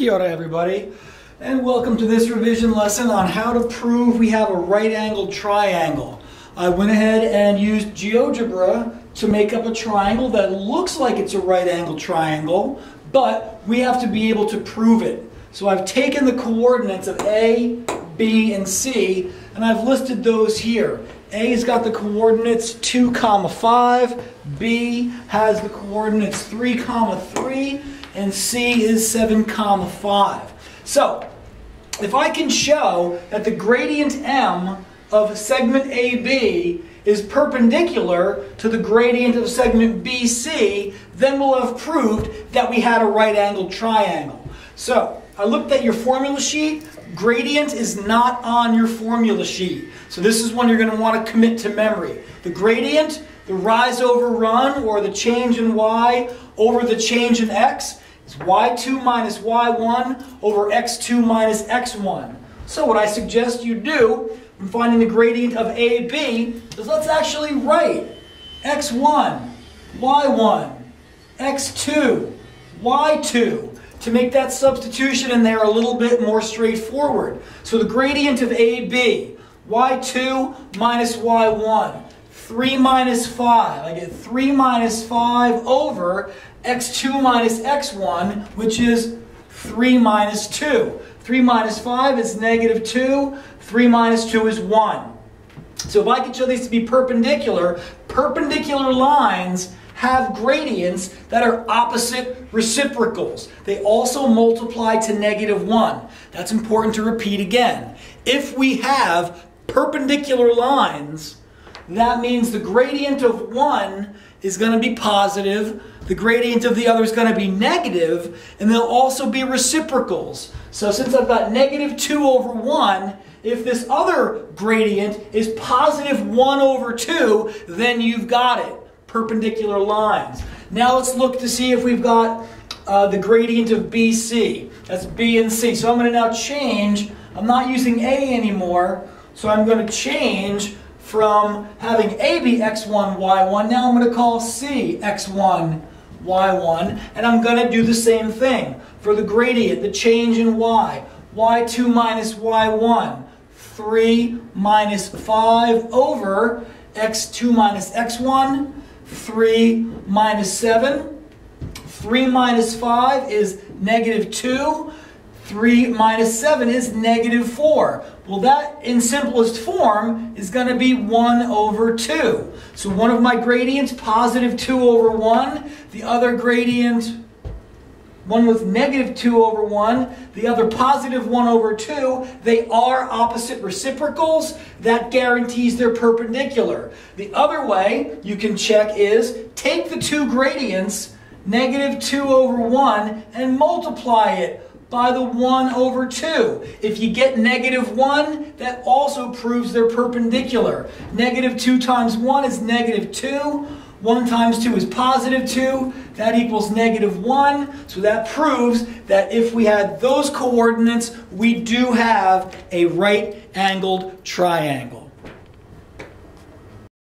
Kia ora, everybody, and welcome to this revision lesson on how to prove we have a right-angled triangle. I went ahead and used GeoGebra to make up a triangle that looks like it's a right-angled triangle, but we have to be able to prove it. So I've taken the coordinates of A, B, and C, and I've listed those here. A's got the coordinates 2, 5, B has the coordinates 3, 3, and C is 7, 5. So, if I can show that the gradient M of segment AB is perpendicular to the gradient of segment BC, then we'll have proved that we had a right-angled triangle. So, I looked at your formula sheet. Gradient is not on your formula sheet. So this is one you're going to want to commit to memory. The gradient, the rise over run, or the change in y over the change in x, is y2 minus y1 over x2 minus x1. So what I suggest you do when finding the gradient of AB is let's actually write x1, y1, x2, y2. To make that substitution in there a little bit more straightforward. So the gradient of AB, y2 minus y1, 3 minus 5. I get 3 minus 5 over x2 minus x1, which is 3 minus 2. 3 minus 5 is negative 2. 3 minus 2 is 1. So if I can show these to be perpendicular, perpendicular lines have gradients that are opposite reciprocals. They also multiply to negative 1. That's important to repeat again. If we have perpendicular lines, that means the gradient of one is going to be positive, the gradient of the other is going to be negative, and they'll also be reciprocals. So since I've got negative 2 over 1, if this other gradient is positive 1 over 2, then you've got it. Perpendicular lines. Now let's look to see if we've got the gradient of BC. That's B and C. So I'm going to now change. I'm not using A anymore. So I'm going to change from having A be x1, y1. Now I'm going to call C x1, y1. And I'm going to do the same thing for the gradient, the change in y. y2 minus y1. 3 minus 5 over x2 minus x1. 3 minus 7. 3 minus 5 is negative 2. 3 minus 7 is negative 4. Well, that in simplest form is going to be 1 over 2. So one of my gradients, positive 2 over 1. The other gradient, one with negative 2 over 1, the other positive 1 over 2, they are opposite reciprocals. That guarantees they're perpendicular. The other way you can check is take the two gradients, negative 2 over 1, and multiply it by the 1 over 2. If you get negative 1, that also proves they're perpendicular. Negative 2 times 1 is negative 2. 1 times 2 is positive 2. That equals negative 1. So that proves that if we had those coordinates, we do have a right-angled triangle.